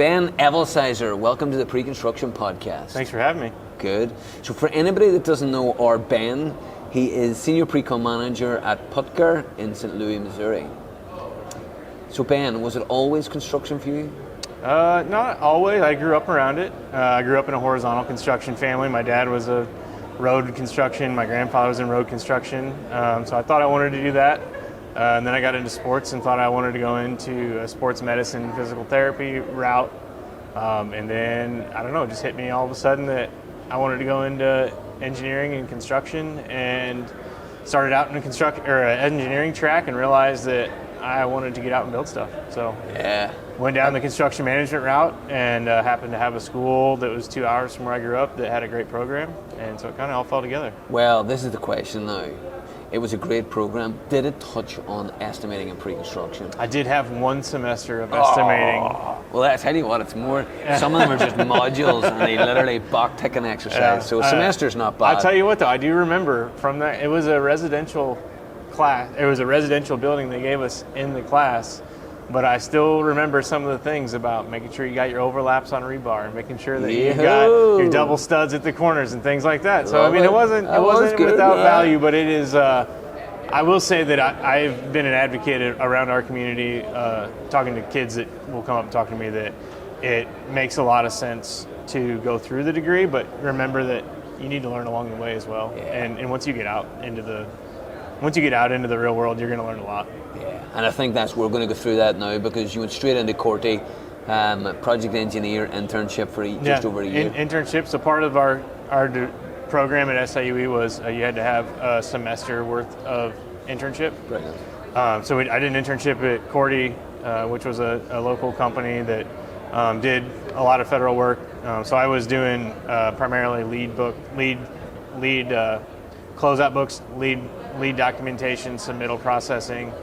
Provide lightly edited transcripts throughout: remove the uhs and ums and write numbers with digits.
Ben Evelsizer, welcome to the Preconstruction podcast. Thanks for having me. Good. So for anybody that doesn't know our Ben, he is Senior Precon Manager at Poettker in St. Louis, Missouri. So Ben, was it always construction for you? Not always. I grew up around it. I grew up in a horizontal construction family. My dad was a road construction. My grandfather was in road construction. So I thought I wanted to do that. And then I got into sports and thought I wanted to go into a sports medicine, physical therapy route. And then, I don't know, it just hit me all of a sudden that I wanted to go into engineering and construction, and started out in an engineering track and realized that I wanted to get out and build stuff. So went down the construction management route and happened to have a school that was 2 hours from where I grew up that had a great program. And so it kind of all fell together. Well, this is the question now. It was a great program. Did it touch on estimating and pre-construction? I did have one semester of estimating. Well, I tell you what, it's more, some of them are just modules and they literally box ticking exercise. Yeah. So a semester's not bad. I'll tell you what though, I do remember from that, it was a residential class. It was a residential building they gave us in the class, but I still remember some of the things about making sure you got your overlaps on rebar and making sure that you got your double studs at the corners and things like that. So I mean, it wasn't without value, but it is. I will say that I've been an advocate around our community, talking to kids that will come up and talk to me, that it makes a lot of sense to go through the degree, but remember that you need to learn along the way as well. Yeah. And once you get out into the real world, you're going to learn a lot. Yeah, and I think that's we're going to go through that now, because you went straight into Corty, project engineer internship for just over a year. Internships, a part of our program at SIUE was you had to have a semester worth of internship. Brilliant. So I did an internship at Corty, which was a local company that did a lot of federal work. So I was doing primarily lead closeout books, lead documentation, submittal processing,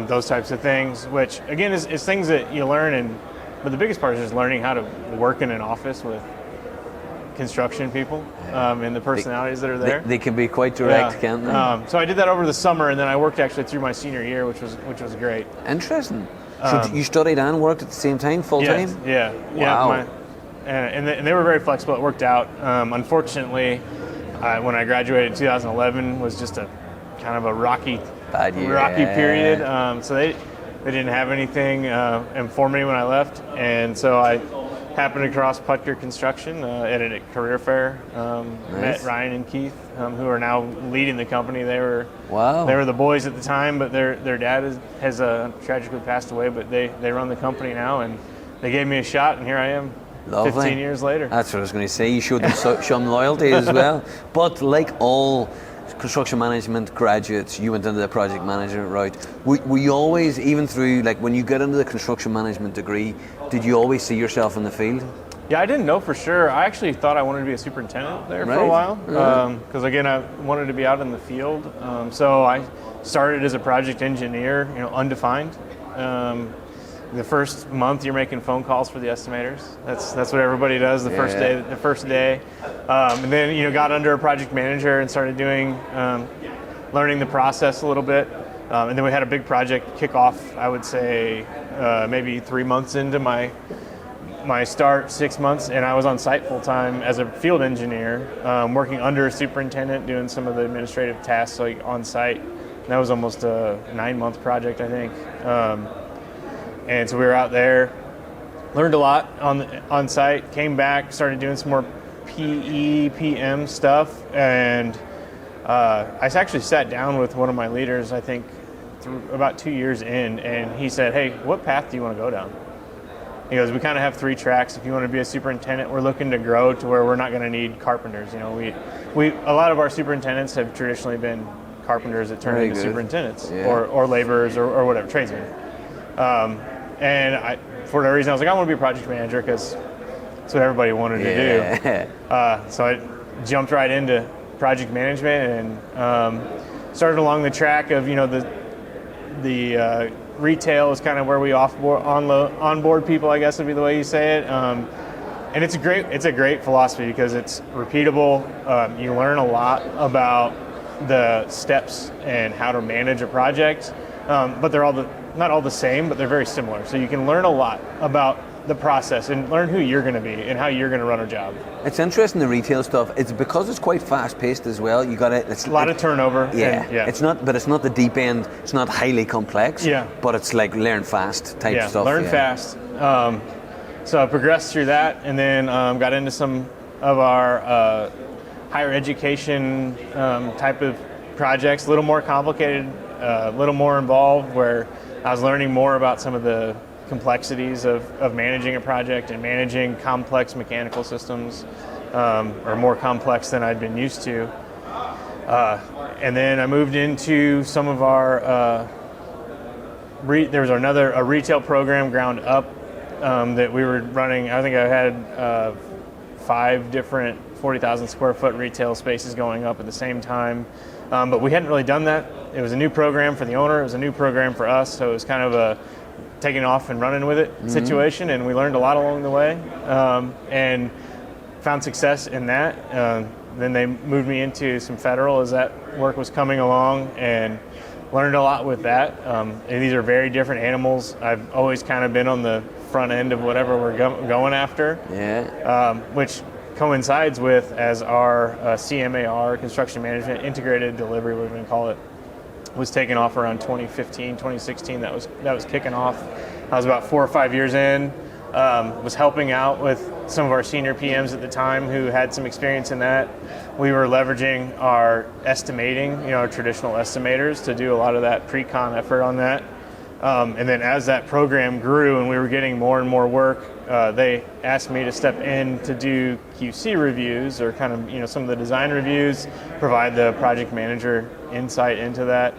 those types of things, which again is things that you learn, but the biggest part is just learning how to work in an office with construction people and the personalities that are there. They can be quite direct, can't they? So I did that over the summer, and then I worked actually through my senior year, which was great. Interesting. So you studied and worked at the same time, full time? Yeah. Wow. And they were very flexible. It worked out. Unfortunately, when I graduated in 2011, was just a kind of a rocky period. So they didn't have anything for me when I left, and so I happened across Poettker Construction at a career fair. Nice. Met Ryan and Keith, who are now leading the company. They were the boys at the time, but their dad has tragically passed away. But they run the company now, and they gave me a shot, and here I am. Lovely. 15 years later. That's what I was going to say. You showed them some loyalty as well. But like all construction management graduates, you went into the project management route. Were you always, even through, like when you get into the construction management degree, did you always see yourself in the field? Yeah, I didn't know for sure. I actually thought I wanted to be a superintendent there for a while. Because again, I wanted to be out in the field. So I started as a project engineer, undefined. The first month you're making phone calls for the estimators. That's what everybody does the first day. And then got under a project manager and started doing learning the process a little bit. And then we had a big project kick off, I would say maybe 3 months into my start, 6 months, and I was on site full time as a field engineer, working under a superintendent, doing some of the administrative tasks like on site. And that was almost a 9-month project, I think. And so we were out there, learned a lot on site, came back, started doing some more PM stuff, and I actually sat down with one of my leaders, I think, about 2 years in, and he said, "Hey, what path do you want to go down?" He goes, "We kind of have 3 tracks. If you want to be a superintendent, we're looking to grow to where we're not going to need carpenters. We a lot of our superintendents have traditionally been carpenters that turn into superintendents, or laborers or whatever, tradesmen." And for whatever reason, I was like, I want to be a project manager because that's what everybody wanted to do. So I jumped right into project management and started along the track of, the retail is kind of where we onboard people, I guess would be the way you say it. And it's a great philosophy because it's repeatable. You learn a lot about the steps and how to manage a project, but they're not all the same, but they're very similar. So you can learn a lot about the process and learn who you're going to be and how you're going to run a job. It's interesting, the retail stuff. It's because it's quite fast paced as well. You got it. It's a lot of turnover. Yeah. And, It's not the deep end. It's not highly complex. Yeah. But it's like learn fast type stuff. Learn fast. So I progressed through that, and then got into some of our higher education type of projects. A little more complicated, a little more involved, where I was learning more about some of the complexities of managing a project and managing complex mechanical systems, or more complex than I'd been used to. And then I moved into some of our, there was a retail program ground up that we were running. I think I had 5 different 40,000 square foot retail spaces going up at the same time. But we hadn't really done that. It was a new program for the owner. It was a new program for us. So it was kind of a taking off and running with it situation. And we learned a lot along the way, and found success in that. Then they moved me into some federal as that work was coming along, and learned a lot with that. And these are very different animals. I've always kind of been on the front end of whatever we're going after. Yeah. Which coincides with as our CMAR, Construction Management Integrated Delivery, we're going to call it, was taken off around 2015, 2016. That was kicking off. I was about 4 or 5 years in. Was helping out with some of our senior PMs at the time who had some experience in that. We were leveraging our estimating, our traditional estimators, to do a lot of that pre-con effort on that. And then as that program grew and we were getting more and more work, they asked me to step in to do QC reviews, or kind of some of the design reviews, provide the project manager insight into that.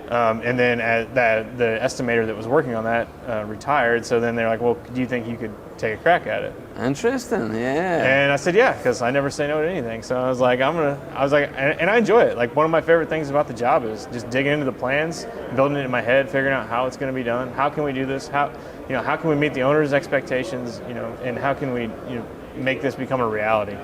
And then the estimator that was working on that retired, so then they're like, well, do you think you could take a crack at it? Interesting, yeah. And I said, yeah, because I never say no to anything. So I was like, and I enjoy it. Like, one of my favorite things about the job is just digging into the plans, building it in my head, figuring out how it's going to be done. How can we do this? How can we meet the owner's expectations? And how can we make this become a reality?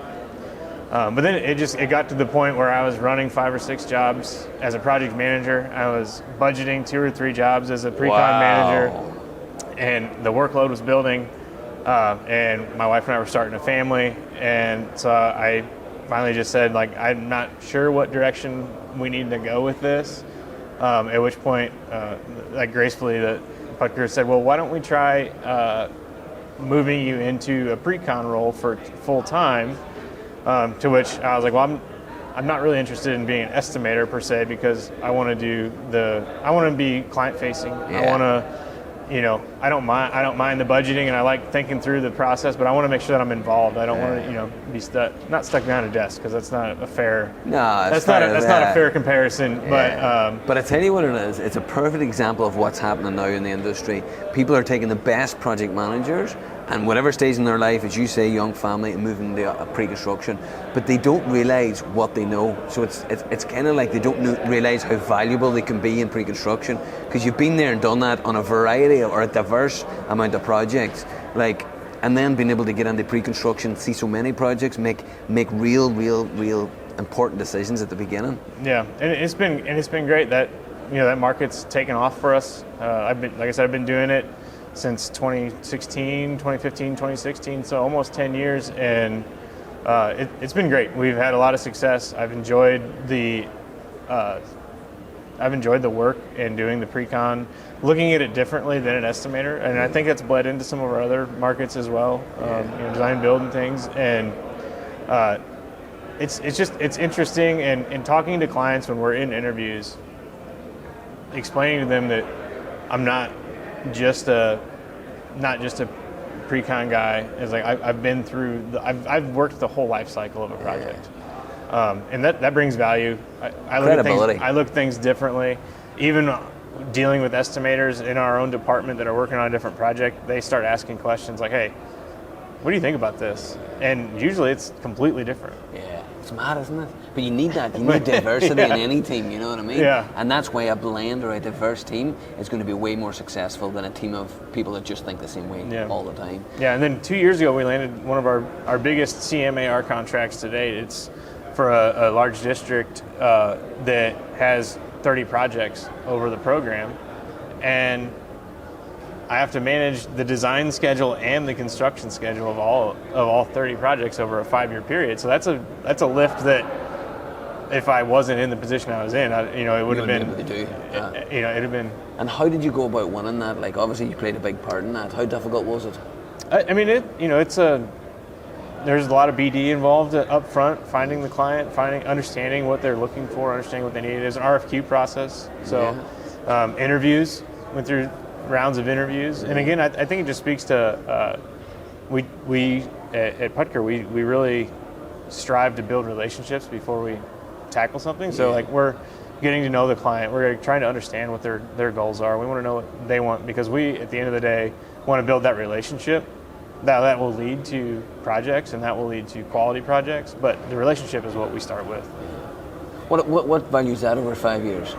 But then it got to the point where I was running 5 or 6 jobs as a project manager. I was budgeting 2 or 3 jobs as a pre-con manager, and the workload was building. And my wife and I were starting a family, and so I finally just said, like, I'm not sure what direction we need to go with this. At which point, gracefully, the Poettker said, well, why don't we try moving you into a pre-con role for full time? To which I was like, well, I'm not really interested in being an estimator per se, because I want to be client facing. Yeah. I want to, I don't mind the budgeting, and I like thinking through the process, but I want to make sure that I'm involved. I don't want to, be not stuck behind a desk, because that's not a fair. No, that's not a fair comparison. Yeah. But I tell you what it is. It's a perfect example of what's happening now in the industry. People are taking the best project managers, and whatever stage in their life, as you say, young family, and moving into pre-construction, but they don't realise what they know. So it's kind of like they don't realise how valuable they can be in pre-construction, because you've been there and done that on a variety or a diverse amount of projects, and then being able to get into pre-construction, see so many projects, make real important decisions at the beginning. Yeah, and it's been great that that market's taken off for us. I've been doing it since 2015, 2016, so almost 10 years, and it's been great. We've had a lot of success. I've enjoyed the work and doing the pre-con, looking at it differently than an estimator, and I think that's bled into some of our other markets as well, design and build and things, and it's interesting, and talking to clients when we're in interviews, explaining to them that I'm not just a pre-con guy. It's like I've been through I've worked the whole life cycle of a project, and that brings value. I look at things differently. Even dealing with estimators in our own department that are working on a different project, they start asking questions like, "Hey, what do you think about this?" And usually it's completely different. Yeah, it's mad, isn't it? But you need that. You need diversity in any team, you know what I mean? Yeah. And that's why a blend or a diverse team is going to be way more successful than a team of people that just think the same way all the time. Yeah, and then 2 years ago we landed one of our biggest CMAR contracts to date. It's for a large district that has 30 projects over the program. And I have to manage the design schedule and the construction schedule of all 30 projects over a 5-year period. So that's a lift that if I wasn't in the position I was in, it would have been. It'd have been. And how did you go about winning that? Like, obviously, you played a big part in that. How difficult was it? I mean, there's a lot of BD involved up front, finding the client, understanding what they're looking for, understanding what they need. There's an RFQ process. So interviews, went through rounds of interviews. And again, I think it just speaks to, we at Poettker, we really strive to build relationships before we tackle something. So like we're getting to know the client. We're trying to understand what their goals are. We want to know what they want because we, at the end of the day, want to build that relationship. That will lead to projects and that will lead to quality projects. But the relationship is what we start with. What value is that over 5 years?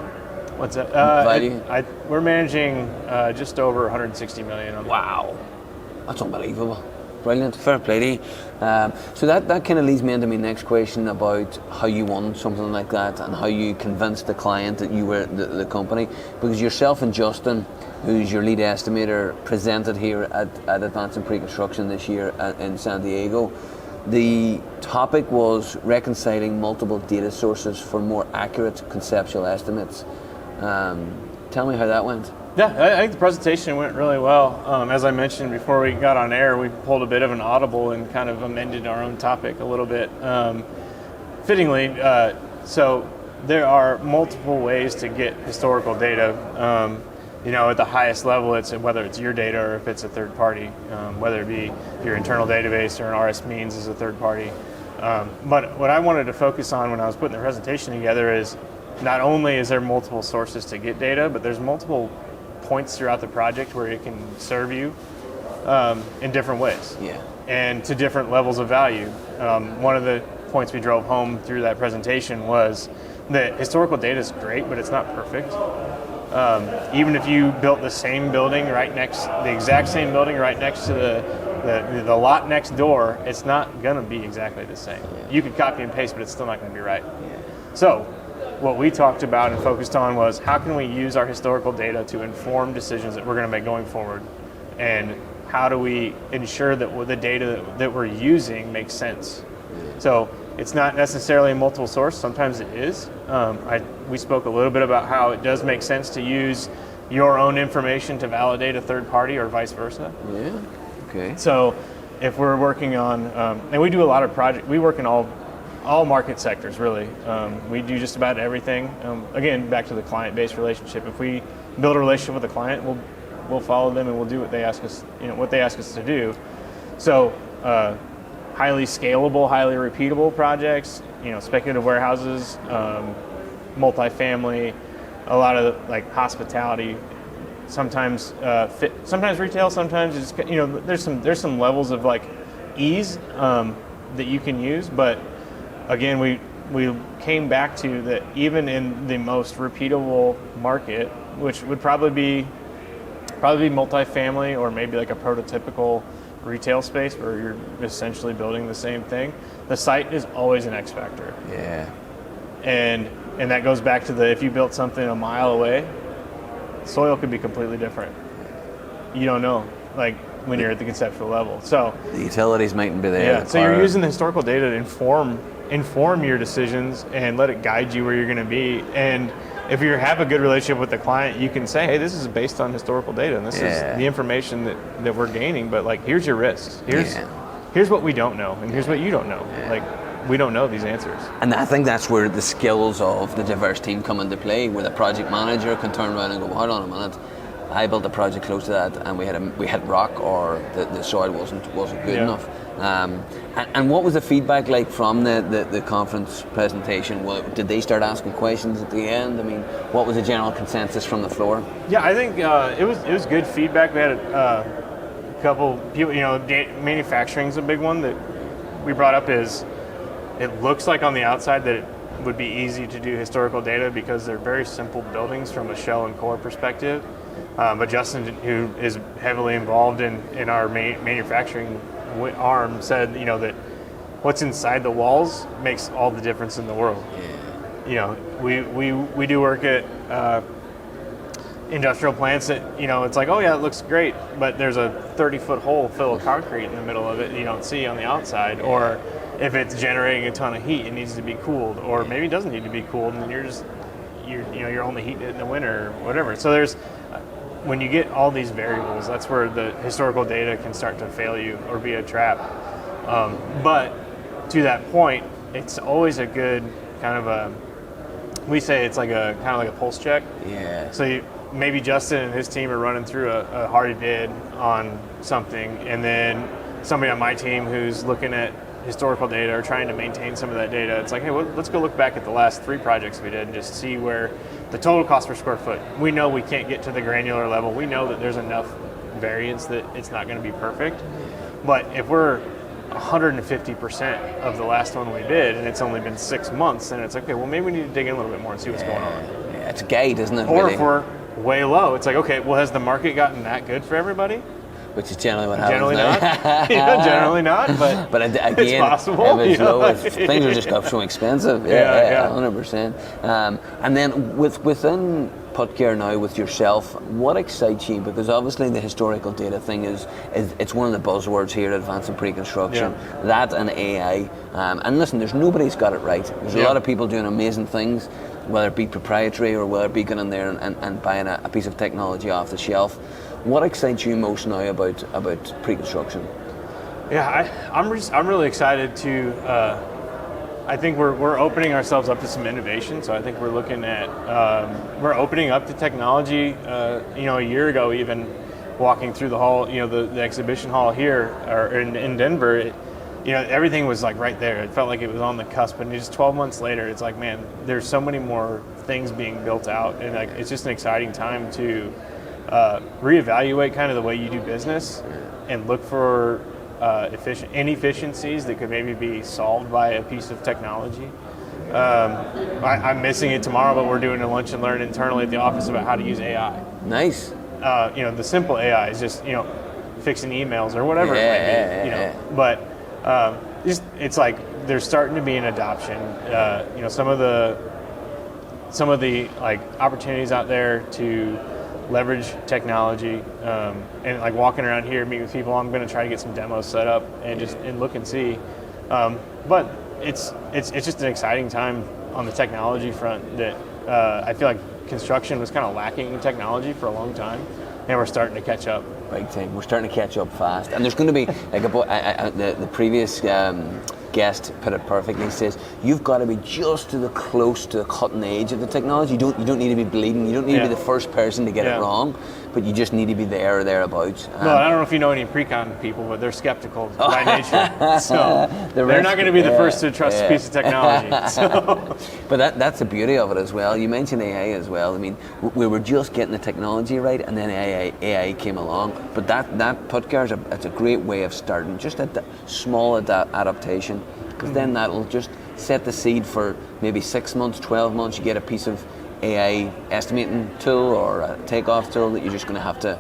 What's that? Value? We're managing just over 160 million. Wow, that's unbelievable. Brilliant, fair play to you. So that kind of leads me into my next question about how you won something like that and how you convinced the client that you were the company. Because yourself and Justin, who's your lead estimator, presented here at Advancing Preconstruction this year in San Diego. The topic was reconciling multiple data sources for more accurate conceptual estimates. Tell me how that went. Yeah, I think the presentation went really well. As I mentioned before we got on air, we pulled a bit of an audible and kind of amended our own topic a little bit. Fittingly, so there are multiple ways to get historical data. At the highest level, it's whether it's your data or if it's a third party, whether it be your internal database or an RS Means as a third party. But what I wanted to focus on when I was putting the presentation together is not only is there multiple sources to get data, but there's multiple points throughout the project where it can serve you in different ways and to different levels of value. One of the points we drove home through that presentation was that historical data is great, but it's not perfect. Even if you built the exact same building right next to the lot next door, it's not going to be exactly the same. You could copy and paste, but it's still not going to be right. So what we talked about and focused on was how can we use our historical data to inform decisions that we're going to make going forward, and how do we ensure that the data that we're using makes sense. So it's not necessarily a multiple source. Sometimes it is. We spoke a little bit about how it does make sense to use your own information to validate a third party or vice versa. Yeah. Okay. So if we're working on, and we do a lot of projects, we work in all market sectors really. We do just about everything. Again, back to the client-based relationship. If we build a relationship with a client, we'll follow them and we'll do what they ask us, what they ask us to do. So highly scalable, highly repeatable projects, speculative warehouses, multifamily, a lot of like hospitality, sometimes sometimes retail, sometimes it's, there's some levels of like ease that you can use, but again, we came back to that even in the most repeatable market, which would probably be multifamily or maybe like a prototypical retail space where you're essentially building the same thing, the site is always an X factor. Yeah. And that goes back to if you built something a mile away, soil could be completely different. You don't know, like when you're at the conceptual level. So the utilities mightn't be there. Yeah. So you're using the historical data to inform your decisions and let it guide you where you're going to be. And if you have a good relationship with the client, you can say, hey, this is based on historical data, and this is the information that we're gaining, but like, here's your risks. Here's what we don't know, and here's what you don't know. Like, we don't know these answers. And I think that's where the skills of the diverse team come into play, where the project manager can turn around and go, hold on a minute, I built a project close to that and we had rock, or the soil wasn't good enough. And what was the feedback like from the conference presentation? Did they start asking questions at the end? I mean, what was the general consensus from the floor? Yeah, I think it was good feedback. We had a couple people, manufacturing's a big one that we brought up. Is it looks like on the outside that it would be easy to do historical data because they're very simple buildings from a shell and core perspective. But Justin, who is heavily involved in our manufacturing arm, said, that what's inside the walls makes all the difference in the world. We do work at industrial plants that, it's like, oh yeah, it looks great, but there's a 30-foot hole full of concrete in the middle of it you don't see on the outside. Or if it's generating a ton of heat, it needs to be cooled, or maybe it doesn't need to be cooled, and you're only heating it in the winter or whatever. So when you get all these variables, that's where the historical data can start to fail you or be a trap. But to that point, it's always a good kind of we say it's like a kind of like a pulse check. Yeah. So maybe Justin and his team are running through a hard bid on something, and then somebody on my team who's looking at historical data or trying to maintain some of that data, it's like, hey, let's go look back at the last 3 projects we did and just see where the total cost per square foot. We know we can't get to the granular level. We know that there's enough variance that it's not going to be perfect. But if we're 150% of the last one we did, and it's only been 6 months, then it's okay, well, maybe we need to dig in a little bit more and see what's going on. Yeah, it's a gate, isn't it? Or really? if we're way low, it's like, okay, well, has the market gotten that good for everybody? Which is generally what happens Generally now. not. Generally not, but again, it's possible. If it's low, things are just got so expensive. Yeah, 100%. And then within Poettker now, with yourself, what excites you? Because obviously the historical data thing is it's one of the buzzwords here at Advancing Preconstruction. Yeah. That and AI. And listen, nobody's got it right. There's a lot of people doing amazing things, whether it be proprietary or whether it be going in there and buying a piece of technology off the shelf. What excites you most now about pre-construction? Yeah, I'm really excited to. I think we're opening ourselves up to some innovation. So I think we're looking at we're opening up to technology. A year ago, even walking through the hall, the exhibition hall here or in Denver, everything was like right there. It felt like it was on the cusp. And just 12 months later, it's like, man, there's so many more things being built out, and like it's just an exciting time to reevaluate kind of the way you do business and look for inefficiencies that could maybe be solved by a piece of technology. I'm missing it tomorrow, but we're doing a lunch and learn internally at the office about how to use AI. Nice. The simple AI is just fixing emails or whatever it might be. But it's like there's starting to be an adoption. Some of the like opportunities out there to leverage technology, and like walking around here, meet with people. I'm going to try to get some demos set up and look and see. But it's just an exciting time on the technology front that I feel like construction was kind of lacking in technology for a long time, and we're starting to catch up. Big time. We're starting to catch up fast, and there's going to be like the previous guest put it perfectly. He says you've got to be just close to the cutting edge of the technology. You don't need to be bleeding. You don't need to be the first person to get it wrong, but you just need to be there or thereabouts. No, I don't know if you know any pre-con people, but they're skeptical by nature, so they're not going to be the first to trust a piece of technology. So. But that's the beauty of it as well. You mentioned AI as well. I mean, we were just getting the technology right, and then AI came along. But that Poettker it's a great way of starting, just a small adaptation, because then that'll just set the seed for maybe 6 months, 12 months. You get a piece of AI estimating tool or a takeoff tool that you're just going to have to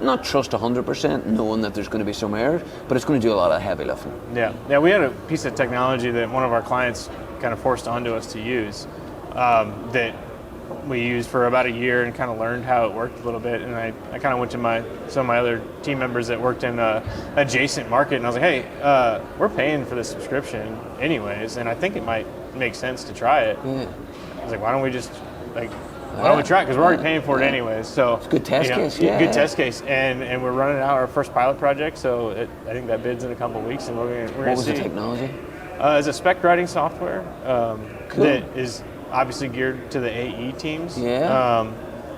not trust 100%, knowing that there's going to be some errors, but it's going to do a lot of heavy lifting. Yeah. We had a piece of technology that one of our clients kind of forced onto us to use that we used for about a year and kind of learned how it worked a little bit. And I kind of went to some of my other team members that worked in an adjacent market, and I was like, hey, we're paying for this subscription anyways, and I think it might make sense to try it. Yeah. I was like, why don't we try it? Because we're already paying for it anyways. So it's a good test case. Good test case, and we're running out our first pilot project. So I think that bid's in a couple of weeks, and we're going to see. What was the technology? It's a spec writing software cool. that is obviously geared to the AE teams. Yeah.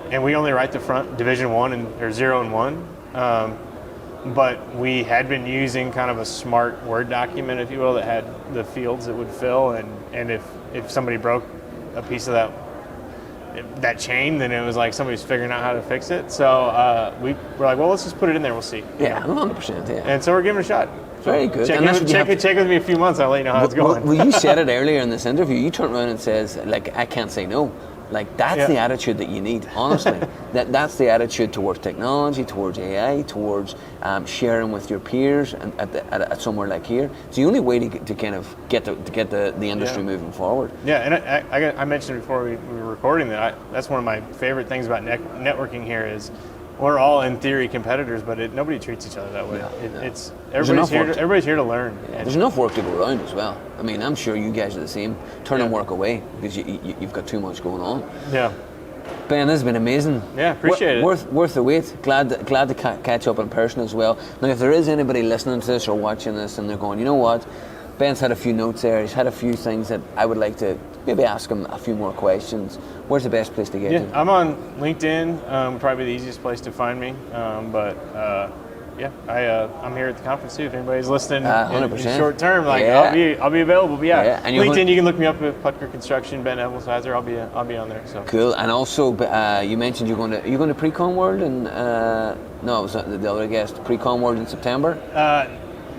And we only write the front Division 1 or 0 and 1. But we had been using kind of a smart Word document, if you will, that had the fields that would fill, and if somebody broke a piece of that chain, then it was like somebody's figuring out how to fix it. So we were like, well, let's just put it in there. We'll see. Yeah, 100%. Yeah. And so we're giving it a shot. Very good. Check with me a few months. I'll let you know how it's going. Well, you said it earlier in this interview. You turned around and says, like, I can't say no. Like that's the attitude that you need, honestly. That's the attitude towards technology, towards AI, towards sharing with your peers, and at somewhere like here. It's the only way to kind of get the industry moving forward. Yeah, and I mentioned before we were recording that that's one of my favorite things about networking here is we're all in theory competitors, but nobody treats each other that way. It's everybody's here to learn. Yeah, there's enough work to go around as well. I mean, I'm sure you guys are the same. Turning work away because you've got too much going on. Yeah. Ben, this has been amazing. Yeah, appreciate it. Worth the wait. Glad to catch up in person as well. Now, if there is anybody listening to this or watching this and they're going, you know what, Ben's had a few notes there. He's had a few things that I would like to maybe ask him a few more questions. Where's the best place to get you? I'm on LinkedIn. Probably the easiest place to find me. I'm here at the conference too. If anybody's listening in short term, I'll be available. But and LinkedIn, you can look me up at Poettker Construction, Ben Evelsizer. I'll be on there. So cool. And also, you mentioned you're going to Precon World, and no, it was the other guest. Precon World in September.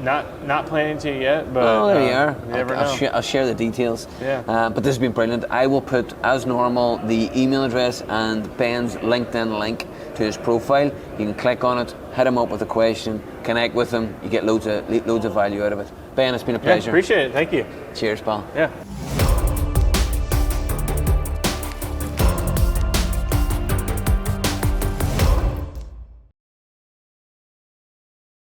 Not planning to yet, but there you are. You never know. I'll share the details. Yeah. But this has been brilliant. I will put, as normal, the email address and Ben's LinkedIn link to his profile. You can click on it, hit him up with a question, connect with him. You get loads of value out of it. Ben, it's been a pleasure. Yeah, appreciate it. Thank you. Cheers, pal. Yeah.